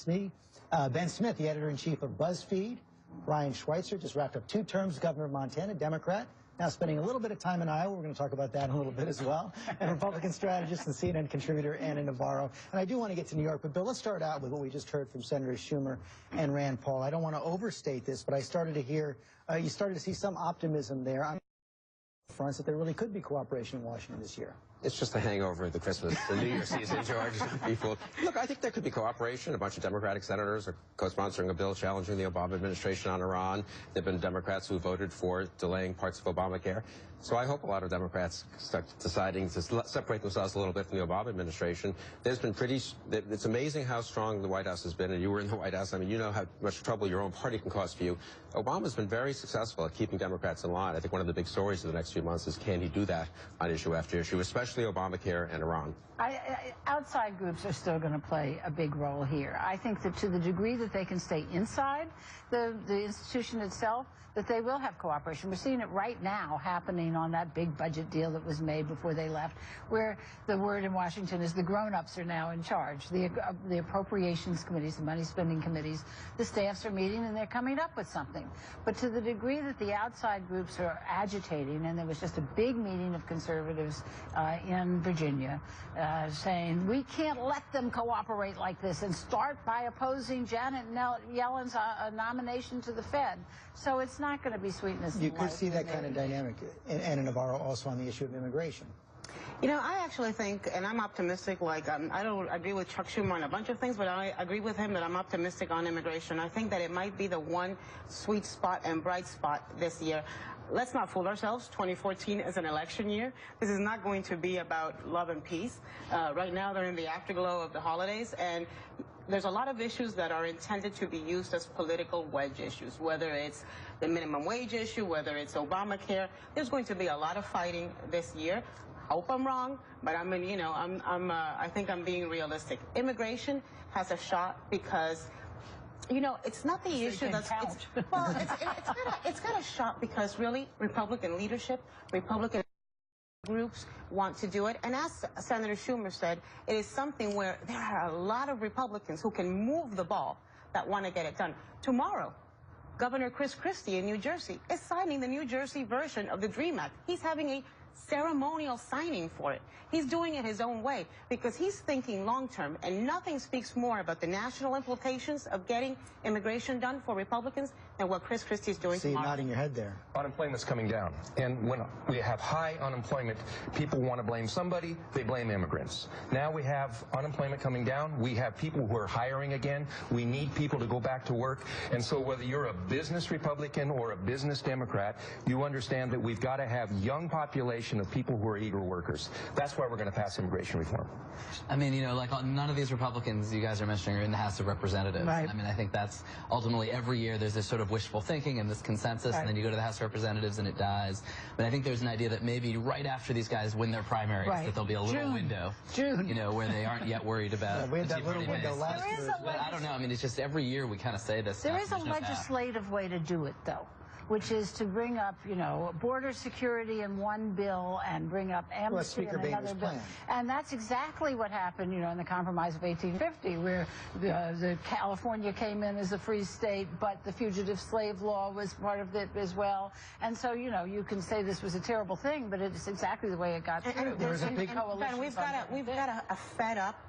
Ben Smith, the editor-in-chief of BuzzFeed. Brian Schweitzer just wrapped up 2 terms, governor of Montana, Democrat. Now spending a little bit of time in Iowa. We're going to talk about that in a little bit as well. And Republican strategist and CNN contributor Ana Navarro. And I do want to get to New York, but Bill, let's start out with what we just heard from Senators Schumer and Rand Paul. I don't want to overstate this, but I started to hear, you started to see some optimism there on fronts that there really could be cooperation in Washington this year. It's just a hangover of the New Year season, George. Look, I think there could be cooperation. A bunch of Democratic senators are co-sponsoring a bill challenging the Obama administration on Iran. There have been Democrats who voted for delaying parts of Obamacare. So I hope a lot of Democrats start deciding to separate themselves a little bit from the Obama administration. There's been it's amazing how strong the White House has been, and you were in the White House. I mean, you know how much trouble your own party can cause for you. Obama's been very successful at keeping Democrats in line. I think one of the big stories of the next few months is, can he do that on issue after issue, especially Obamacare and Iran? Outside groups are still going to play a big role here. I think that to the degree that they can stay inside the institution itself, that they will have cooperation. We're seeing it right now happening on that big budget deal that was made before they left, where the word in Washington is the grown-ups are now in charge. The appropriations committees, the money spending committees, the staffs are meeting and they're coming up with something. But to the degree that the outside groups are agitating, and there was just a big meeting of conservatives in Virginia saying, we can't let them cooperate like this, and start by opposing Janet Yellen's nomination to the Fed. So it's not going to be sweetness. You could see that kind of dynamic. And Ana Navarro also on the issue of immigration. You know, I actually think, and I'm optimistic, like, I don't agree with Chuck Schumer on a bunch of things, but I agree with him that I'm optimistic on immigration. I think that it might be the one sweet spot and bright spot this year. Let's not fool ourselves. 2014 is an election year. This is not going to be about love and peace. Right now, they're in the afterglow of the holidays, and there's a lot of issues that are intended to be used as political wedge issues, whether it's the minimum wage issue, whether it's Obamacare. There's going to be a lot of fighting this year. Hope I'm wrong, but I think I'm being realistic. Immigration has a shot because, you know, it's not the issue that's, it's got a shot because really Republican leadership, Republican groups want to do it. And as Senator Schumer said, it is something where there are a lot of Republicans who can move the ball that want to get it done. Tomorrow, Governor Chris Christie in New Jersey is signing the New Jersey version of the DREAM Act. He's having a ceremonial signing for it. He's doing it his own way because he's thinking long-term, and nothing speaks more about the national implications of getting immigration done for Republicans than what Chris Christie is doing tomorrow. See you nodding your head there. Unemployment's coming down, and when we have high unemployment, people want to blame somebody, they blame immigrants. Now we have unemployment coming down, we have people who are hiring again, we need people to go back to work, and so whether you're a business Republican or a business Democrat, you understand that we've got to have young population of people who are eager workers. That's why we're going to pass immigration reform. I mean, you know, like none of these Republicans you guys are mentioning are in the House of Representatives. Right. I mean, I think that's ultimately every year there's this sort of wishful thinking and this consensus, right, and then you go to the House of Representatives and it dies. But I think there's an idea that maybe right after these guys win their primaries, right, that there'll be a little window, you know, where they aren't yet worried about we had that little window last year. But I don't know. I mean, it's just every year we kind of say this. There is a legislative way to do it, though, which is to bring up, you know, border security in one bill and bring up amnesty in another bill. And that's exactly what happened, you know, in the Compromise of 1850, where the California came in as a free state, but the fugitive slave law was part of it as well. And so, you know, you can say this was a terrible thing, but it's exactly the way it got through. And there's a big coalition. We've got a fed up,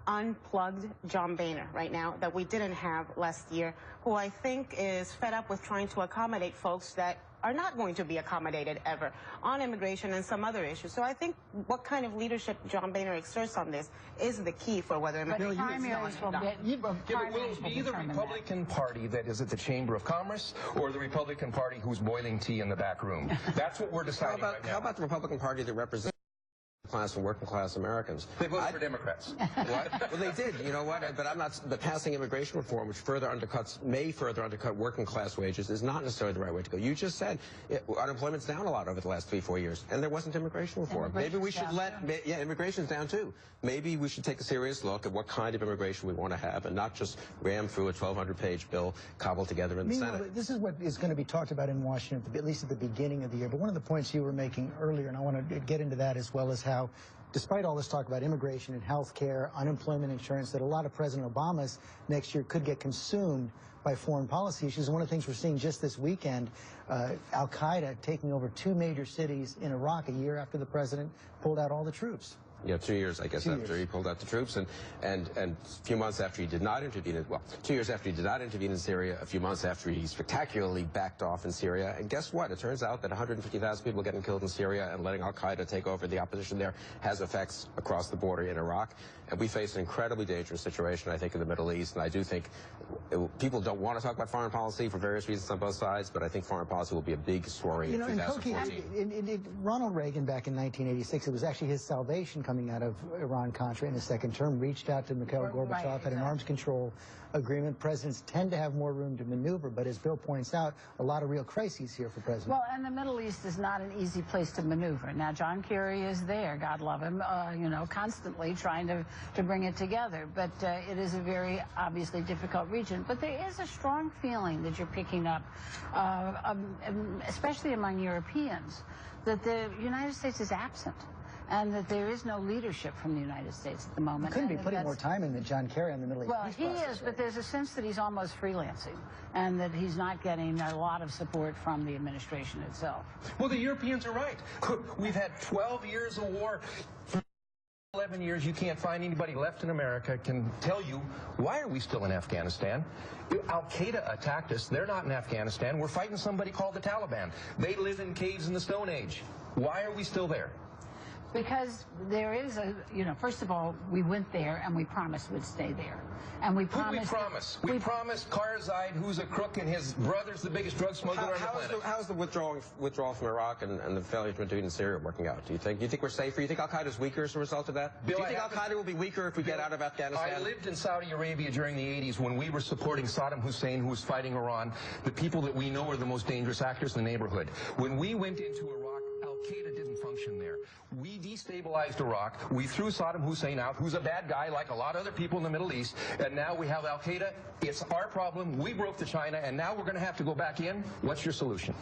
unplugged John Boehner right now that we didn't have last year, who I think is fed up with trying to accommodate folks that are not going to be accommodated ever on immigration and some other issues. So I think what kind of leadership John Boehner exerts on this is the key for whether immigration primaries will be the Republican Party that is at the Chamber of Commerce or the Republican Party who's boiling tea in the back room. That's what we're deciding right now. How about the Republican Party that represents class and working class Americans? They voted for Democrats. What? Well, they did. You know what? But I'm not. But passing immigration reform, which may further undercut working class wages, is not necessarily the right way to go. You just said unemployment's down a lot over the last 3-4 years, and there wasn't immigration reform. Maybe we should immigration's down too. Maybe we should take a serious look at what kind of immigration we want to have, and not just ram through a 1,200-page bill cobbled together in the Senate. This is what is going to be talked about in Washington, at least at the beginning of the year. But one of the points you were making earlier, and I want to get into that as well, is how despite all this talk about immigration and health care, unemployment insurance, that a lot of President Obama's next year could get consumed by foreign policy issues. One of the things we're seeing just this weekend, Al-Qaeda taking over 2 major cities in Iraq a year after the president pulled out all the troops. Yeah, 2 years, I guess, after he pulled out the troops, and a few months after he did not intervene, well, 2 years after he did not intervene in Syria, a few months after he spectacularly backed off in Syria. And guess what? It turns out that 150,000 people getting killed in Syria and letting Al-Qaeda take over the opposition there has effects across the border in Iraq. And we face an incredibly dangerous situation, I think, in the Middle East. And I do think people don't want to talk about foreign policy for various reasons on both sides, but I think foreign policy will be a big story in 2014. Ronald Reagan back in 1986, it was actually his salvation coming out of Iran-Contra in his second term, reached out to Mikhail Gorbachev, had an arms control agreement. Presidents tend to have more room to maneuver, but as Bill points out, a lot of real crises here for presidents. Well, and the Middle East is not an easy place to maneuver. Now, John Kerry is there, God love him, you know, constantly trying to bring it together. But it is a very obviously difficult region. But there is a strong feeling that you're picking up, especially among Europeans, that the United States is absent, and that there is no leadership from the United States at the moment. You couldn't be putting more time in than John Kerry on the Middle East. Well, he is, but there's a sense that he's almost freelancing, and that he's not getting a lot of support from the administration itself. Well, the Europeans are right. We've had 12 years of war. For 11 years, you can't find anybody left in America can tell you, why are we still in Afghanistan? Al-Qaeda attacked us. They're not in Afghanistan. We're fighting somebody called the Taliban. They live in caves in the Stone Age. Why are we still there? Because there is a, you know, first of all, we went there and we promised we'd stay there. And we promised... Who we promised? We promised Karzai, who's a crook, and his brother's the biggest drug smuggler on the planet. How's the withdrawal from Iraq and the failure to intervene in Syria working out? Do you think we're safer? Do you think Al-Qaeda's weaker as a result of that? Bill, do you think Al-Qaeda will be weaker if we get out of Afghanistan? I lived in Saudi Arabia during the 80s when we were supporting Saddam Hussein, who was fighting Iran, the people that we know are the most dangerous actors in the neighborhood. When we went into Iraq, Al-Qaeda didn't function there. We destabilized Iraq. We threw Saddam Hussein out, who's a bad guy like a lot of other people in the Middle East, and now we have Al-Qaeda. It's our problem. We broke to China, and now we're going to have to go back in. What's your solution?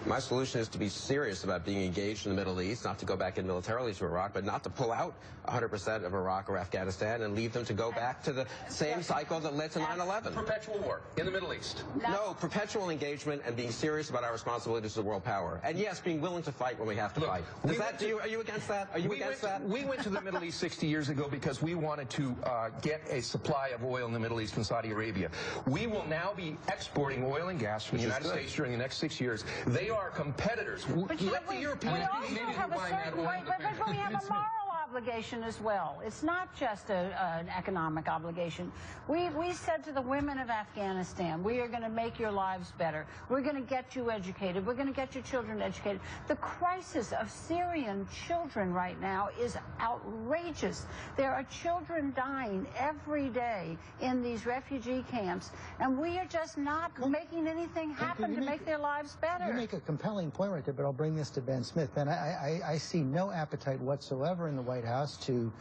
My solution is to be serious about being engaged in the Middle East, not to go back in militarily to Iraq, but not to pull out 100% of Iraq or Afghanistan and leave them to go back to the same cycle that led to 9/11. Perpetual war in the Middle East. No, perpetual engagement and being serious about our responsibilities as a world power. And yes, being willing to fight when we have to fight. Are you against that? Are you against that? We went to the Middle East 60 years ago because we wanted to get a supply of oil in the Middle East from Saudi Arabia. We will now be exporting oil and gas from the United States during the next 6 years. They are competitors. Let the Europeans we have a moral obligation as well. It's not just an economic obligation. We said to the women of Afghanistan, we are going to make your lives better. We're going to get you educated. We're going to get your children educated. The crisis of Syrian children right now is outrageous. There are children dying every day in these refugee camps, and we are just not making anything happen to make their lives better. You make a compelling point right there, but I'll bring this to Ben Smith. Ben, I see no appetite whatsoever in the White House to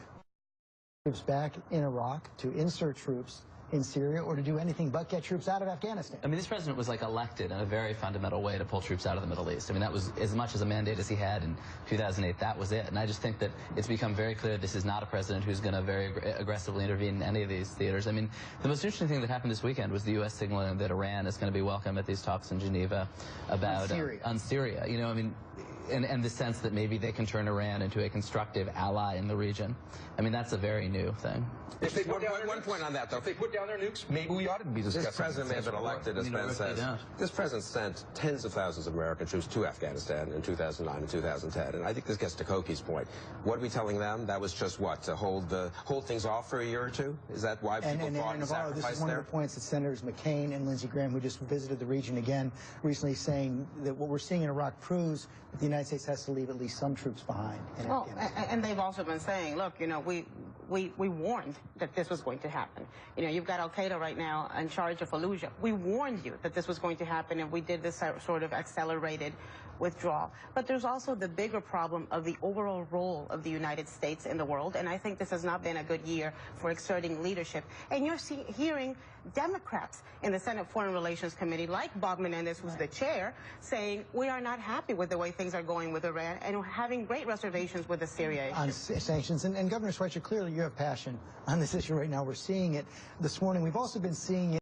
troops back in Iraq, to insert troops in Syria, or to do anything but get troops out of Afghanistan. I mean, this president was like elected in a very fundamental way to pull troops out of the Middle East. I mean, that was as much as a mandate as he had in 2008. That was it. And I just think that it's become very clear this is not a president who's going to very aggressively intervene in any of these theaters. I mean, the most interesting thing that happened this weekend was the U.S. signaling that Iran is going to be welcome at these talks in Geneva about on Syria. You know, I mean, and the sense that maybe they can turn Iran into a constructive ally in the region. I mean, that's a very new thing. If they put down one point on that, though. If they put down their nukes, maybe we ought to be discussing. This president may have been elected, as Ben says. This president sent tens of thousands of American troops to Afghanistan in 2009 and 2010, and I think this gets to Koki's point. What are we telling them? That was just what, to hold things off for a year or two? Is that why people fought and sacrificed there? This is one of the points that Senators McCain and Lindsey Graham, who just visited the region again recently, saying that what we're seeing in Iraq proves that the United States has to leave at least some troops behind in Afghanistan. And they've also been saying, look, you know, we warned that this was going to happen. You know, you've got Al-Qaeda right now in charge of Fallujah. We warned you that this was going to happen, and we did this sort of accelerated withdrawal. But there's also the bigger problem of the overall role of the United States in the world, and I think this has not been a good year for exerting leadership. And you're hearing Democrats in the Senate Foreign Relations Committee, like Bob Menendez, who's the chair, saying we are not happy with the way things are going with Iran and having great reservations with the Syria issue. On sanctions. And Governor Schweitzer, clearly you have passion on this issue right now. We're seeing it this morning. We've also been seeing it